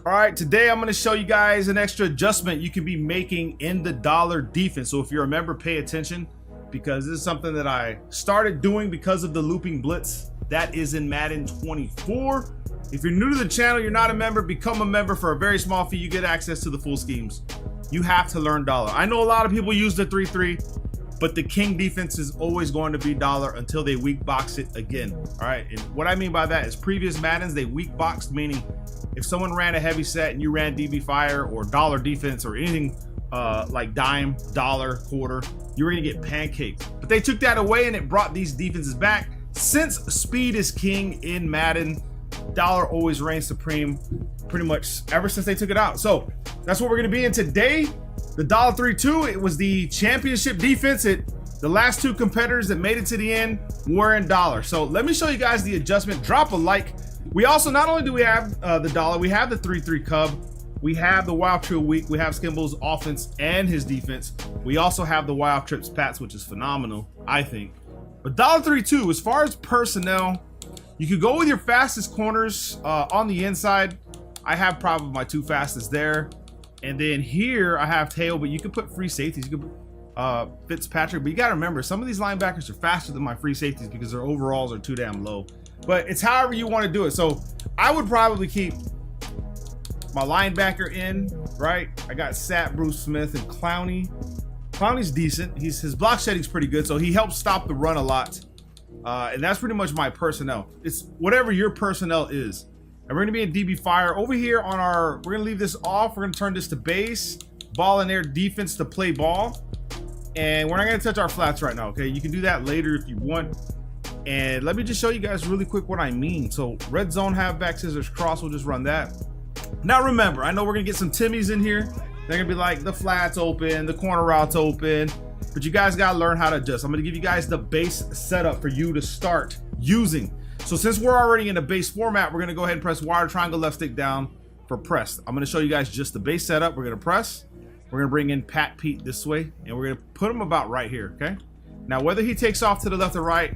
All right, today I'm going to show you guys an extra adjustment you can be making in the dollar defense. So if you're a member, pay attention, because this is something that I started doing because of the looping blitz that is in Madden 24. If you're new to the channel, you're not a member, become a member. For a very small fee, you get access to the full schemes. You have to learn dollar. I know a lot of people use the 3-3, but the king defense is always going to be dollar until they weak box it again. All right, and what I mean by that is previous Maddens, they weak boxed, meaning if someone ran a heavy set and you ran DB fire or dollar defense or anything like dime, dollar, quarter, you were gonna get pancaked. But they took that away and it brought these defenses back. Since speed is king in Madden, dollar always reigns supreme, pretty much ever since they took it out. So that's what we're gonna be in today. The dollar 3-2, it was the championship defense. The last two competitors that made it to the end were in dollar. So let me show you guys the adjustment. Drop a like. We also, not only do we have the dollar, we have the 3-3 Cub, we have the Wild Trio Week, we have Skimbo's offense and his defense. We also have the Wild Trips Pats, which is phenomenal, I think. But dollar 3-2, as far as personnel, you could go with your fastest corners on the inside. I have probably my two fastest there. And then here I have Tail, but you could put free safeties. You could put Fitzpatrick, but you gotta remember, some of these linebackers are faster than my free safeties because their overalls are too damn low. But it's however you want to do it. So I would probably keep my linebacker in, right? I got Sat, Bruce Smith, and Clowney. Clowney's decent. His block shedding's pretty good, so he helps stop the run a lot. And that's pretty much my personnel. It's whatever your personnel is. And we're gonna be in DB fire over here on our. We're gonna leave this off. We're gonna turn this to base, ball in air, defense to play ball. And we're not gonna touch our flats right now. Okay, you can do that later if you want. And let me just show you guys really quick what I mean. So red zone, halfback, scissors, cross, we'll just run that. Now remember, I know we're gonna get some Timmies in here. They're gonna be like, the flats open, the corner routes open, but you guys gotta learn how to adjust. I'm gonna give you guys the base setup for you to start using. So since we're already in the base format, we're gonna go ahead and press wire triangle left stick down for press. I'm gonna show you guys just the base setup. We're gonna press, we're gonna bring in Pat Pete this way, and we're gonna put him about right here, okay? Now whether he takes off to the left or right,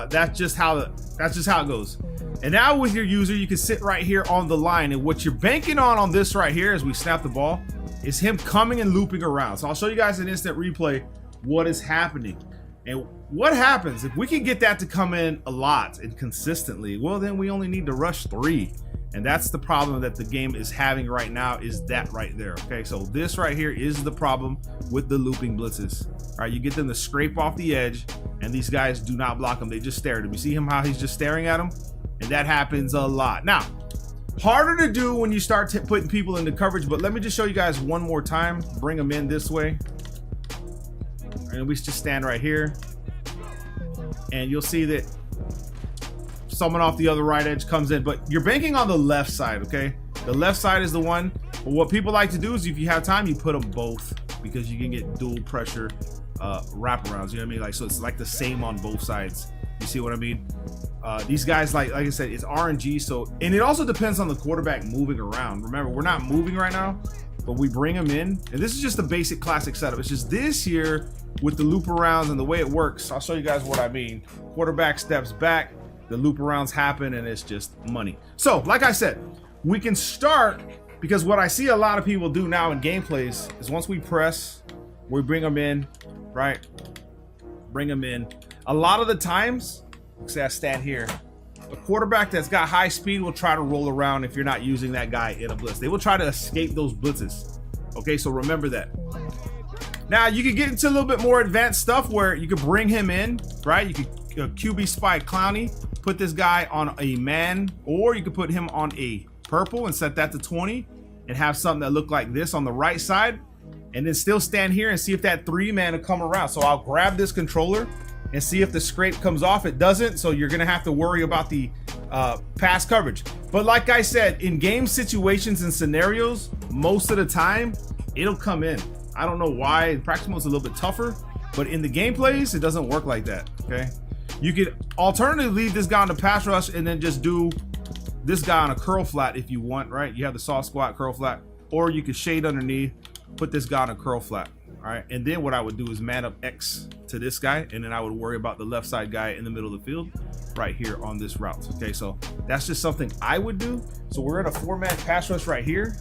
that's just how it goes. And now with your user, you can sit right here on the line, and what you're banking on this right here as we snap the ball is him coming and looping around. So I'll show you guys an instant replay what is happening. And what happens if we can get that to come in a lot and consistently, well then we only need to rush 3. And that's the problem that the game is having right now, is that right there. Okay, so this right here is the problem with the looping blitzes. All right, you get them to scrape off the edge, and these guys do not block them. They just stare at him. You see him, how he's just staring at him? And that happens a lot. Now, harder to do when you start putting people into coverage, but let me just show you guys one more time. Bring them in this way. And we just stand right here. And you'll see that someone off the other right edge comes in, but you're banking on the left side, okay? The left side is the one, but what people like to do is if you have time, you put them both, because you can get dual pressure wraparounds, you know what I mean? Like, so it's like the same on both sides. You see what I mean? These guys, like I said, it's RNG, so, and it also depends on the quarterback moving around. Remember, we're not moving right now, but we bring them in, and this is just the basic classic setup. It's just this here with the loop arounds and the way it works. I'll show you guys what I mean. Quarterback steps back, the loop arounds happen, and it's just money. So like I said, we can start, because what I see a lot of people do now in gameplays is once we press, we bring them in, right? Bring them in. A lot of the times, say I stand here, a quarterback that's got high speed will try to roll around if you're not using that guy in a blitz. They will try to escape those blitzes. Okay, so remember that. Now you can get into a little bit more advanced stuff where you could bring him in, right? You could QB spy Clowney, put this guy on a man, or you could put him on a purple and set that to 20 and have something that look like this on the right side, and then still stand here and see if that 3-man will come around. So I'll grab this controller and see if the scrape comes off. It doesn't, so you're gonna have to worry about the pass coverage. But like I said, in game situations and scenarios, most of the time it'll come in. I don't know why. In practice mode it's a little bit tougher, but in the gameplays it doesn't work like that. Okay, you could alternatively leave this guy on the pass rush and then just do this guy on a curl flat if you want, right? You have the soft squat curl flat, or you could shade underneath, put this guy on a curl flat. All right, and then what I would do is man up X to this guy, and then I would worry about the left side guy in the middle of the field right here on this route. Okay, so that's just something I would do. So we're in a 4-man pass rush right here.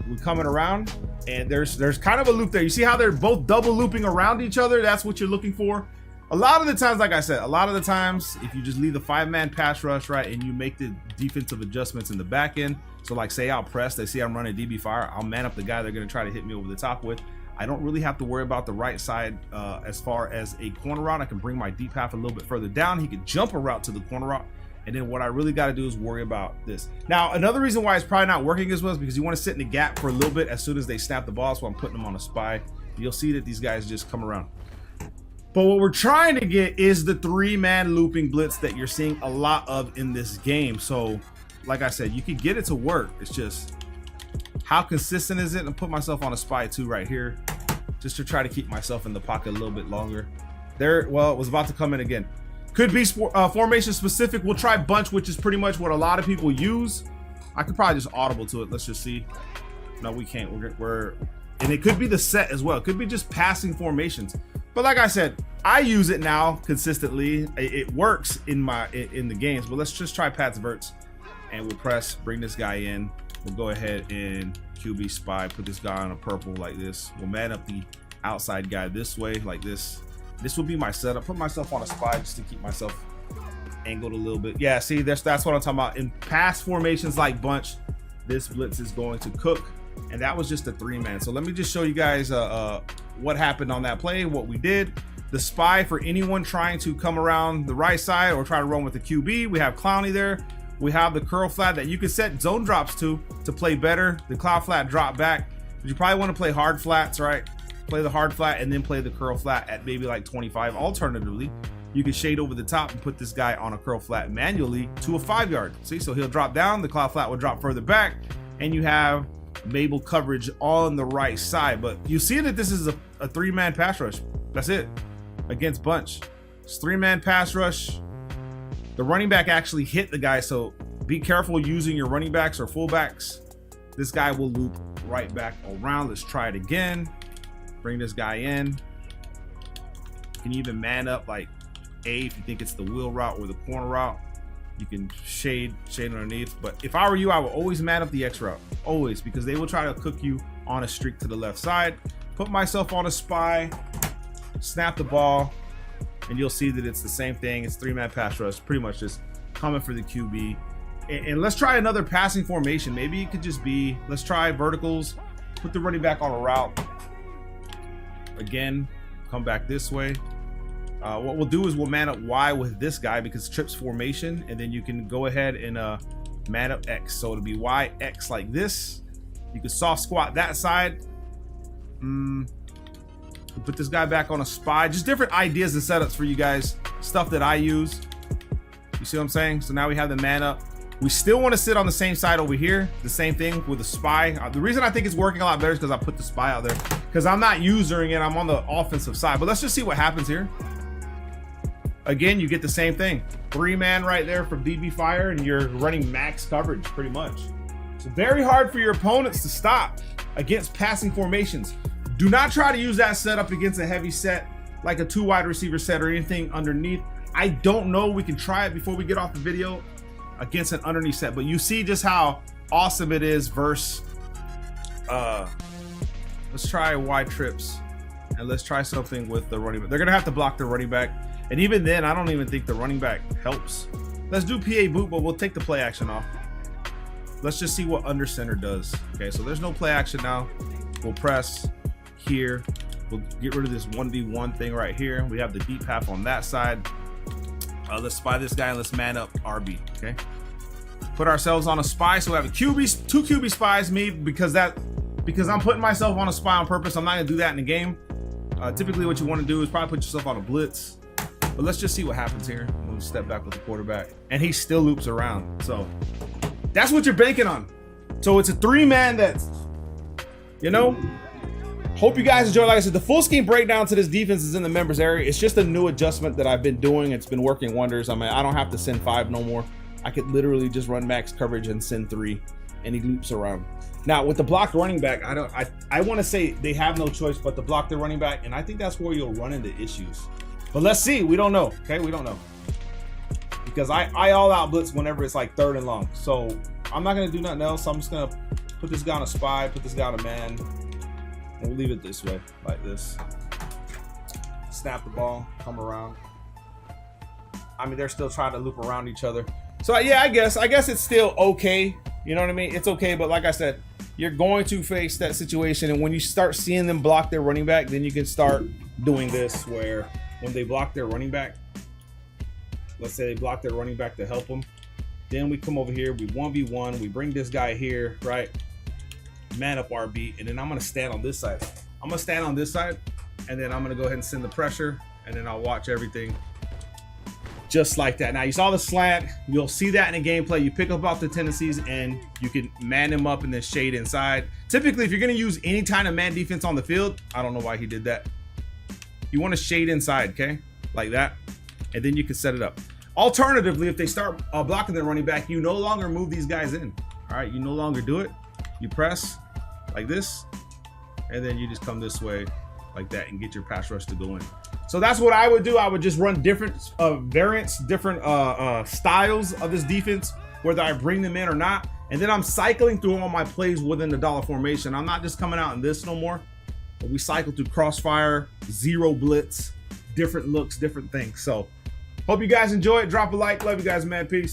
We're coming around, and there's kind of a loop there. You see how they're both double looping around each other? That's what you're looking for. A lot of the times, like I said, a lot of the times, if you just leave the 5-man pass rush, right, and you make the defensive adjustments in the back end, so like say I'll press, they see I'm running DB fire, I'll man up the guy they're gonna try to hit me over the top with. I don't really have to worry about the right side as far as a corner route. I can bring my deep half a little bit further down. He can jump a route to the corner route. And then what I really got to do is worry about this. Now, another reason why it's probably not working as well is because you want to sit in the gap for a little bit as soon as they snap the ball. So I'm putting them on a spy. You'll see that these guys just come around. But what we're trying to get is the 3-man looping blitz that you're seeing a lot of in this game. So like I said, you can get it to work. It's just how consistent is it? And put myself on a spy too right here, just to try to keep myself in the pocket a little bit longer. There, well, it was about to come in again. Could be formation specific. We'll try bunch, which is pretty much what a lot of people use. I could probably just audible to it. Let's just see. No, we can't. And it could be the set as well. It could be just passing formations. But like I said, I use it now consistently. It works in the games. But let's just try Pat's verts, and we'll press, bring this guy in. We'll go ahead and QB spy, put this guy on a purple like this. We'll man up the outside guy this way like this. This will be my setup. Put myself on a spy just to keep myself angled a little bit. Yeah, see, that's what I'm talking about. In pass formations like bunch, this blitz is going to cook. And that was just a 3-man. So let me just show you guys what happened on that play, what we did. The spy for anyone trying to come around the right side or try to run with the QB. We have Clowney there. We have the curl flat that you can set zone drops to play better. The cloud flat drop back. But you probably want to play hard flats, right? Play the hard flat and then play the curl flat at maybe like 25. Alternatively, you can shade over the top and put this guy on a curl flat manually to a 5-yard. See, so he'll drop down, the cloud flat will drop further back, and you have Mabel coverage on the right side. But you see that this is a 3-man pass rush. That's it against bunch. It's 3-man pass rush. The running back actually hit the guy, so be careful using your running backs or fullbacks. This guy will loop right back around. Let's try it again. Bring this guy in. You can even man up like A if you think it's the wheel route or the corner route. You can shade underneath. But if I were you, I would always man up the X route. Always, because they will try to cook you on a streak to the left side. Put myself on a spy, snap the ball, and you'll see that it's the same thing. It's 3-man pass rush, pretty much just coming for the QB. And let's try another passing formation. Maybe it could just be, let's try verticals, put the running back on a route. Again, come back this way. What we'll do is we'll man up Y with this guy because trips formation, and then you can go ahead and man up X. So it'll be Y, X like this. You can soft squat that side. We'll put this guy back on a spy. Just different ideas and setups for you guys. Stuff that I use. You see what I'm saying? So now we have the man up. We still want to sit on the same side over here. The same thing with the spy. The reason I think it's working a lot better is because I put the spy out there. Because I'm not using it. I'm on the offensive side. But let's just see what happens here. Again, you get the same thing. 3-man right there from DB fire, and you're running max coverage pretty much. So very hard for your opponents to stop against passing formations. Do not try to use that setup against a heavy set like a 2 wide receiver set or anything underneath. I don't know. We can try it before we get off the video against an underneath set, but you see just how awesome it is versus let's try wide trips, and let's try something with the running back. They're gonna have to block the running back, and even then I don't even think the running back helps. Let's do PA boot, but we'll take the play action off. Let's just see what under center does. Okay, so there's no play action now. We'll press here. We'll get rid of this 1v1 thing right here. We have the deep half on that side. Let's spy this guy and let's man up RB. Okay, put ourselves on a spy. So we have a QB, 2 QB spies. Me because I'm putting myself on a spy on purpose. I'm not gonna do that in the game. Typically, what you want to do is probably put yourself on a blitz. But let's just see what happens here. We'll step back with the quarterback, and he still loops around. So that's what you're banking on. So it's a 3-man that's, you know. Hope you guys enjoy. Like I said, the full scheme breakdown to this defense is in the members area. It's just a new adjustment that I've been doing. It's been working wonders. I mean, I don't have to send 5 no more. I could literally just run max coverage and send 3. and he loops around. Now with the blocked running back, I want to say they have no choice but to block their running back, and I think that's where you'll run into issues. But let's see. We don't know. Okay, we don't know, because I all out blitz whenever it's like 3rd and long. So I'm not gonna do nothing else. I'm just gonna put this guy on a spy, put this guy on a man, and we'll leave it this way, like this. Snap the ball, come around. I mean, they're still trying to loop around each other. So yeah, I guess it's still okay. You know what I mean? It's okay, but like I said, you're going to face that situation, and when you start seeing them block their running back, then you can start doing this where when they block their running back, let's say they block their running back to help them, then we come over here, we 1v1, we bring this guy here, right? Man up RB, and then I'm gonna stand on this side. I'm gonna stand on this side, and then I'm gonna go ahead and send the pressure, and then I'll watch everything just like that. Now you saw the slant, you'll see that in the gameplay. You pick up off the tendencies and you can man him up and then shade inside. Typically, if you're gonna use any kind of man defense on the field, I don't know why he did that. You wanna shade inside, okay? Like that, and then you can set it up. Alternatively, if they start blocking their running back, you no longer move these guys in. All right, you no longer do it. You press like this, and then you just come this way like that and get your pass rush to go in. So that's what I would do. I would just run different variants, different styles of this defense, whether I bring them in or not. And then I'm cycling through all my plays within the dollar formation. I'm not just coming out in this no more. But we cycle through crossfire, zero blitz, different looks, different things. So hope you guys enjoy it. Drop a like. Love you guys, man. Peace.